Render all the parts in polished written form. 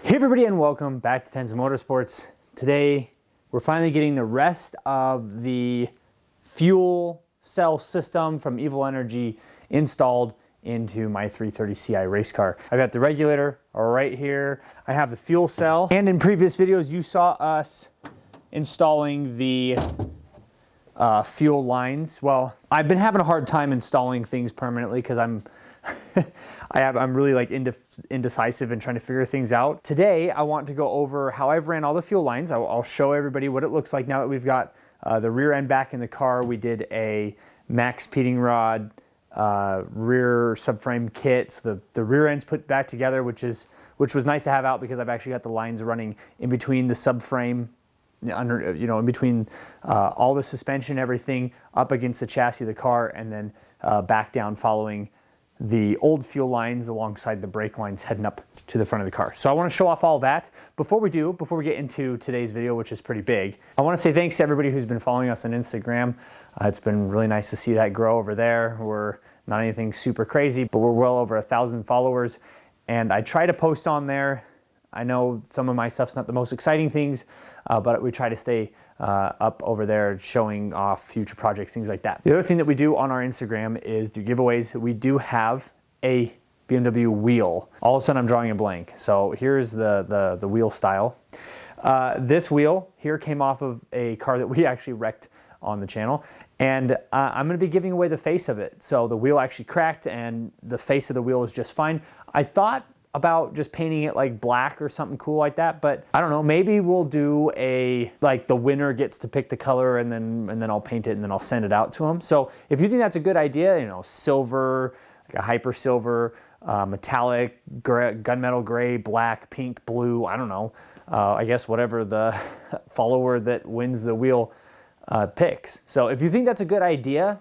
Hey everybody, and welcome back to Tenza Motorsports. Today we're finally getting the rest of the fuel cell system from Evil Energy installed into my 330 Ci race car. I've got the regulator right here. I have the fuel cell, and in previous videos you saw us installing the fuel lines. Well, I've been having a hard time installing things permanently because I'm really like indecisive and trying to figure things out. Today, I want to go over how I've ran all the fuel lines. I'll show everybody what it looks like now that we've got the rear end back in the car. We did a max speeding rod rear subframe kit. So the rear end's put back together, which was nice to have out because I've actually got the lines running in between the subframe, under, in between all the suspension, everything up against the chassis of the car, and then back down following the old fuel lines alongside the brake lines heading up to the front of the car. So I want to show off all that. Before we get into today's video, which is pretty big, I want to say thanks to everybody who's been following us on Instagram. It's been really nice to see that grow over there. We're not anything super crazy, but we're well over 1,000 followers. And I try to post on there. I know some of my stuff's not the most exciting things, but we try to stay up over there showing off future projects, things like that. The other thing that we do on our Instagram is do giveaways. We do have a BMW wheel. All of a sudden I'm drawing a blank. So here's the wheel style. This wheel here came off of a car that we actually wrecked on the channel. And I'm gonna be giving away the face of it. So the wheel actually cracked and the face of the wheel is just fine. I thought about just painting it like black or something cool like that, but I don't know, maybe we'll do like the winner gets to pick the color and then I'll paint it and then I'll send it out to them. So if you think that's a good idea, silver, like a hyper silver, metallic, gunmetal gray, black, pink, blue, I don't know, I guess whatever the follower that wins the wheel picks. So if you think that's a good idea,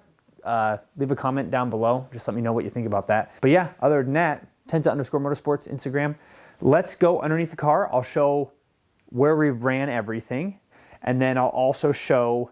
leave a comment down below. Just let me know what you think about that. But yeah, other than that, Tenza_Motorsports Instagram. Let's go underneath the car. I'll show where we've ran everything, and then I'll also show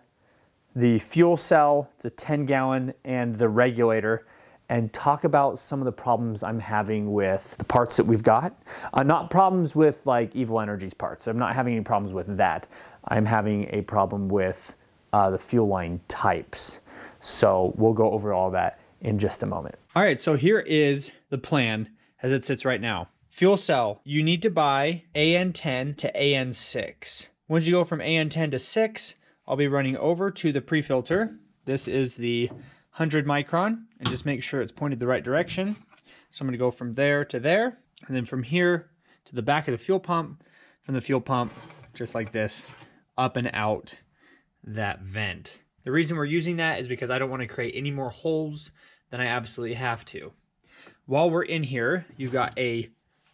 the fuel cell, the 10-gallon, and the regulator, and talk about some of the problems I'm having with the parts that we've got. Not problems with like Evil Energy's parts. I'm not having any problems with that. I'm having a problem with the fuel line types. So we'll go over all that in just a moment. All right, so here is the plan as it sits right now. Fuel cell, you need to buy AN10 to AN6. Once you go from AN10 to 6, I'll be running over to the pre-filter. This is the 100 micron, and just make sure it's pointed the right direction. So I'm gonna go from there to there, and then from here to the back of the fuel pump, from the fuel pump, just like this, up and out that vent. The reason we're using that is because I don't want to create any more holes than I absolutely have to. While we're in here, you've got a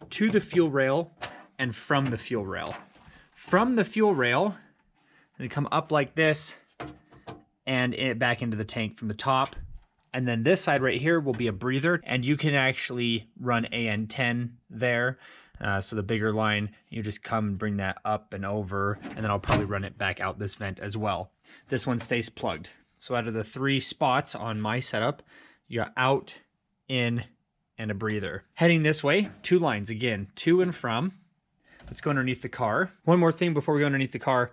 to the fuel rail and from the fuel rail. From the fuel rail, they come up like this and back into the tank from the top. And then this side right here will be a breather, and you can actually run AN10 there. So the bigger line, you just come and bring that up and over, and then I'll probably run it back out this vent as well. This one stays plugged. So out of the 3 spots on my setup, you got out, in, and a breather. Heading this way, 2 lines again, to and from. Let's go underneath the car. One more thing before we go underneath the car.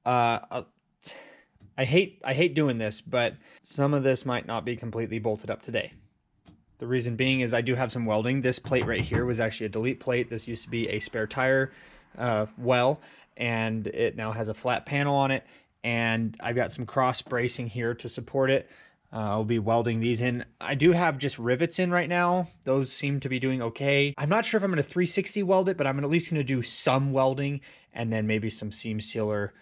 I hate doing this, but some of this might not be completely bolted up today. The reason being is I do have some welding. This plate right here was actually a delete plate. This used to be a spare tire well, and it now has a flat panel on it. And I've got some cross bracing here to support it. I'll be welding these in. I do have just rivets in right now. Those seem to be doing okay. I'm not sure if I'm gonna 360 weld it, but I'm at least gonna do some welding and then maybe some seam sealer,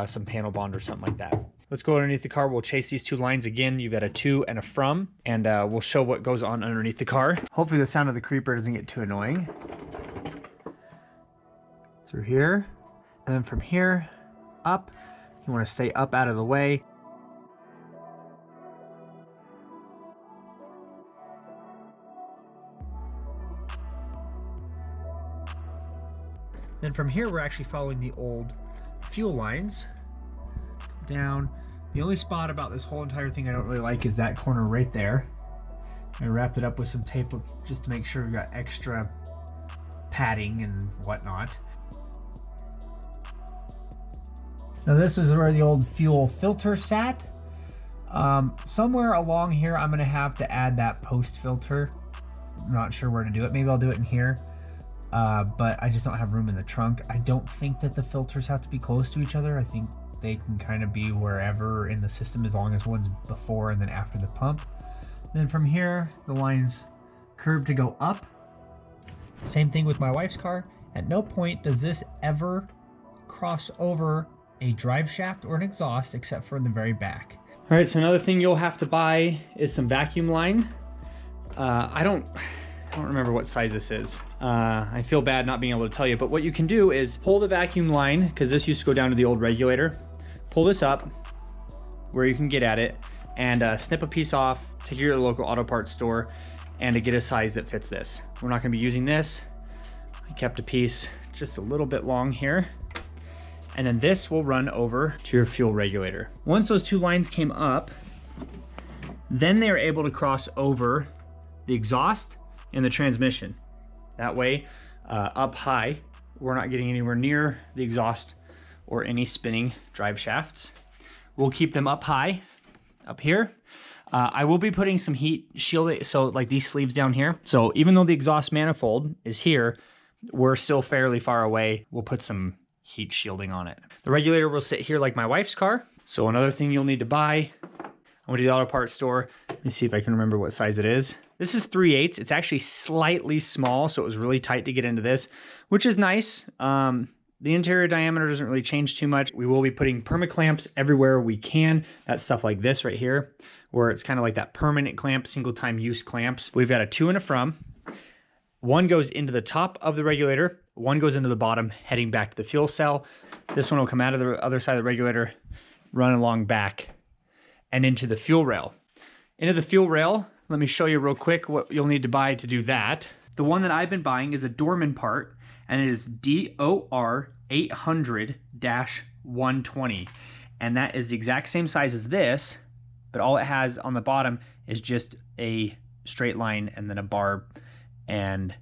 some panel bond or something like that. Let's go underneath the car. We'll chase these 2 lines again. You've got a to and a from, and we'll show what goes on underneath the car. Hopefully the sound of the creeper doesn't get too annoying. Through here, and then from here, up. You wanna stay up out of the way. Then from here, we're actually following the old fuel lines down. The only spot about this whole entire thing I don't really like is that corner right there. I wrapped it up with some tape just to make sure we got extra padding and whatnot. Now this is where the old fuel filter sat. Somewhere along here, I'm gonna have to add that post filter. I'm not sure where to do it. Maybe I'll do it in here, but I just don't have room in the trunk. I don't think that the filters have to be close to each other. I think they can kind of be wherever in the system as long as one's before and then after the pump. Then from here, the lines curve to go up. Same thing with my wife's car. At no point does this ever cross over a drive shaft or an exhaust except for in the very back. All right, so another thing you'll have to buy is some vacuum line. I don't remember what size this is. I feel bad not being able to tell you, but what you can do is pull the vacuum line, because this used to go down to the old regulator. Pull this up where you can get at it and snip a piece off, take it to your local auto parts store, and to get a size that fits this. We're not gonna be using this. I kept a piece just a little bit long here. And then this will run over to your fuel regulator. Once those two lines came up, then they are able to cross over the exhaust and the transmission. That way, up high, we're not getting anywhere near the exhaust or any spinning drive shafts. We'll keep them up high, up here. I will be putting some heat shielding, so like these sleeves down here. So even though the exhaust manifold is here, we're still fairly far away. We'll put some heat shielding on it. The regulator will sit here like my wife's car. So another thing you'll need to buy, I went to the auto parts store. Let me see if I can remember what size it is. This is 3/8. It's actually slightly small, so it was really tight to get into this, which is nice. The interior diameter doesn't really change too much. We will be putting perma clamps everywhere we can. That's stuff like this right here, where it's kind of like that permanent clamp, single time use clamps. We've got a to and a from. One goes into the top of the regulator, one goes into the bottom, heading back to the fuel cell. This one will come out of the other side of the regulator, run along back, and into the fuel rail. Into the fuel rail, let me show you real quick what you'll need to buy to do that. The one that I've been buying is a Dorman part, and it is DOR 800-120. And that is the exact same size as this, but all it has on the bottom is just a straight line and then a bar. And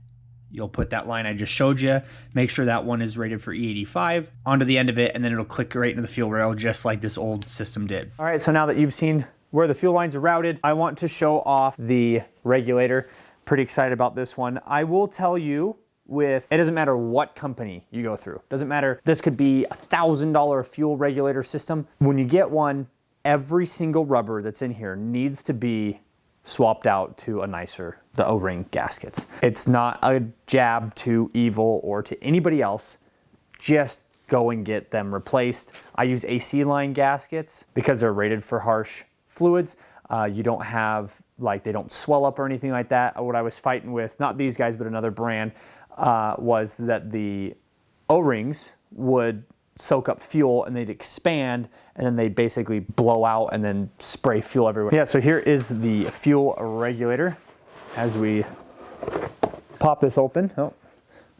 you'll put that line I just showed you, make sure that one is rated for E85 onto the end of it, and then it'll click right into the fuel rail just like this old system did. All right, so now that you've seen where the fuel lines are routed, I want to show off the regulator. Pretty excited about this one. I will tell you, it doesn't matter what company you go through. Doesn't matter, this could be a $1,000 fuel regulator system. When you get one, every single rubber that's in here needs to be swapped out to a nicer, the O-ring gaskets. It's not a jab to Evil or to anybody else. Just go and get them replaced. I use AC line gaskets because they're rated for harsh fluids. You don't have, like, they don't swell up or anything like that. What I was fighting with, not these guys, but another brand, was that the O-rings would soak up fuel and they'd expand and then they'd basically blow out and then spray fuel everywhere. Yeah, so here is the fuel regulator. As we pop this open, oh,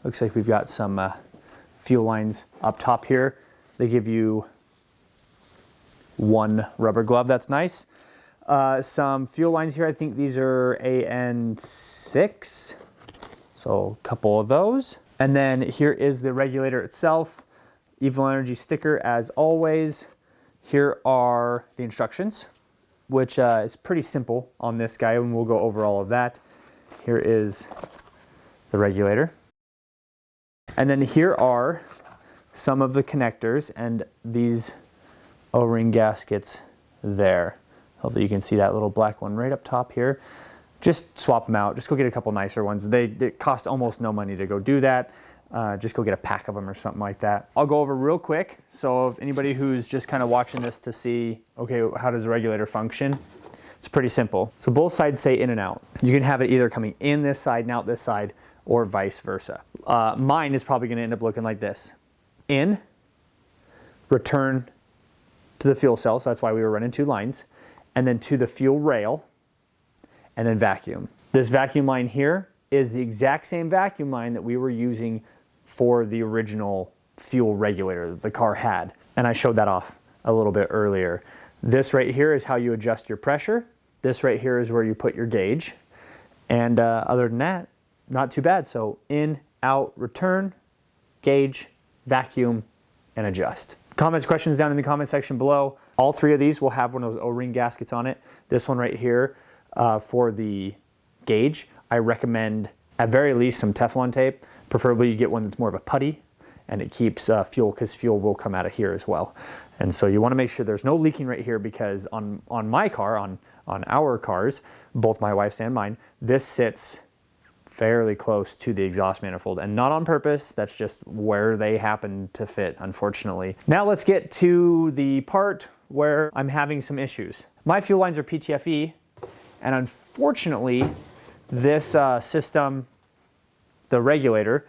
looks like we've got some fuel lines up top here. They give you one rubber glove, that's nice. Some fuel lines here, I think these are AN6, so a couple of those. And then here is the regulator itself. Evil Energy sticker as always. Here are the instructions, which is pretty simple on this guy, and we'll go over all of that. Here is the regulator. And then here are some of the connectors and these O-ring gaskets there. Hopefully you can see that little black one right up top here. Just swap them out. Just go get a couple nicer ones. It costs almost no money to go do that. Just go get a pack of them or something like that. I'll go over real quick. So if anybody who's just kind of watching this to see, okay, how does the regulator function? It's pretty simple. So both sides say in and out. You can have it either coming in this side and out this side, or vice versa. Mine is probably gonna end up looking like this. In, return to the fuel cell, so that's why we were running two lines, and then to the fuel rail, and then vacuum. This vacuum line here is the exact same vacuum line that we were using for the original fuel regulator that the car had. And I showed that off a little bit earlier. This right here is how you adjust your pressure. This right here is where you put your gauge. And other than that, not too bad. So in, out, return, gauge, vacuum, and adjust. Comments, questions down in the comment section below. All three of these will have one of those O-ring gaskets on it. This one right here for the gauge, I recommend at very least some Teflon tape. Preferably you get one that's more of a putty, and it keeps fuel, because fuel will come out of here as well. And so you want to make sure there's no leaking right here, because on my car, on our cars, both my wife's and mine, this sits fairly close to the exhaust manifold, and not on purpose. That's just where they happen to fit, unfortunately. Now let's get to the part where I'm having some issues. My fuel lines are PTFE, and unfortunately this system, the regulator,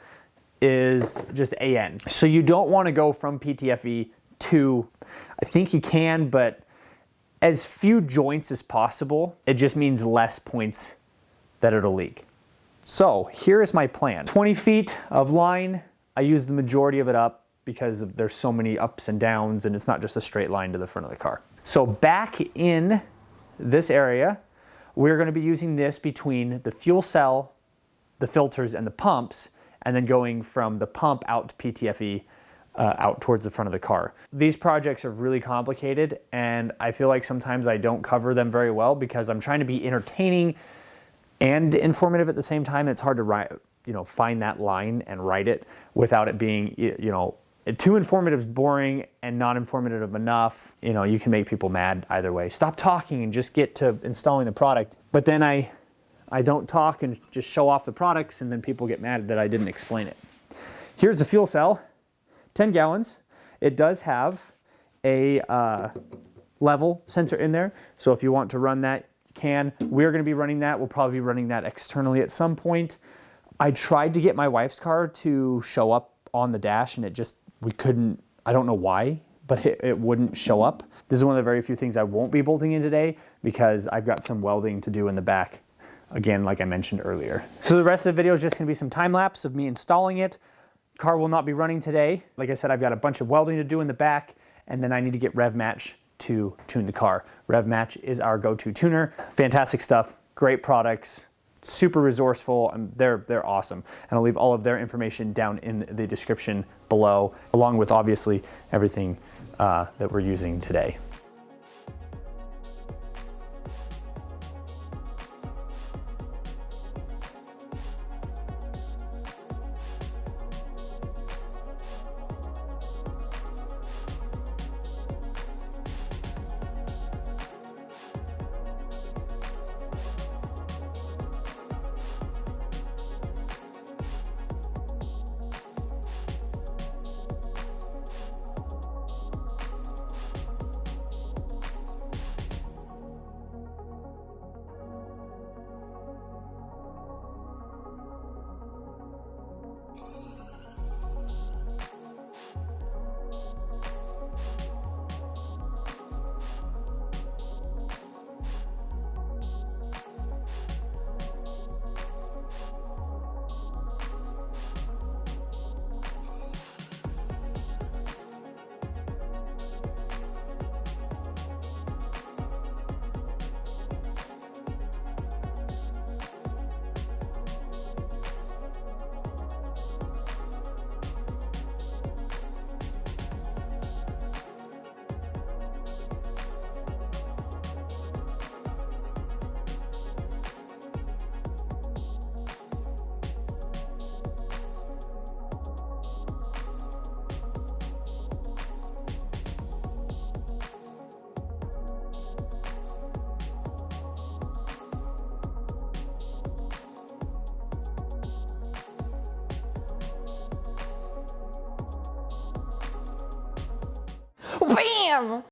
is just AN. So you don't want to go from PTFE to, I think you can, but as few joints as possible. It just means less points that it'll leak. So here is my plan. 20 feet of line. I use the majority of it up because there's so many ups and downs, and it's not just a straight line to the front of the car. So back in this area, we're going to be using this between the fuel cell, the filters, and the pumps, and then going from the pump out to PTFE out towards the front of the car. These projects are really complicated, and I feel like sometimes I don't cover them very well because I'm trying to be entertaining and informative at the same time. It's hard to write, find that line and write it without it being, too informative is boring, and not informative enough. You can make people mad either way. Stop talking and just get to installing the product. But then I don't talk and just show off the products, and then people get mad that I didn't explain it. Here's the fuel cell, 10 gallons. It does have a level sensor in there, so if you want to run that, you can. We're going to be running that. We'll probably be running that externally at some point. I tried to get my wife's car to show up on the dash, and we couldn't. I don't know why, but it wouldn't show up. This is one of the very few things I won't be bolting in today, because I've got some welding to do in the back, again, like I mentioned earlier. So the rest of the video is just going to be some time lapse of me installing it. Car will not be running today. Like I said, I've got a bunch of welding to do in the back, and then I need to get RevMatch to tune the car. RevMatch is our go-to tuner. Fantastic stuff, great products, super resourceful, and they're awesome. And I'll leave all of their information down in the description below, along with obviously everything that we're using today. Bam!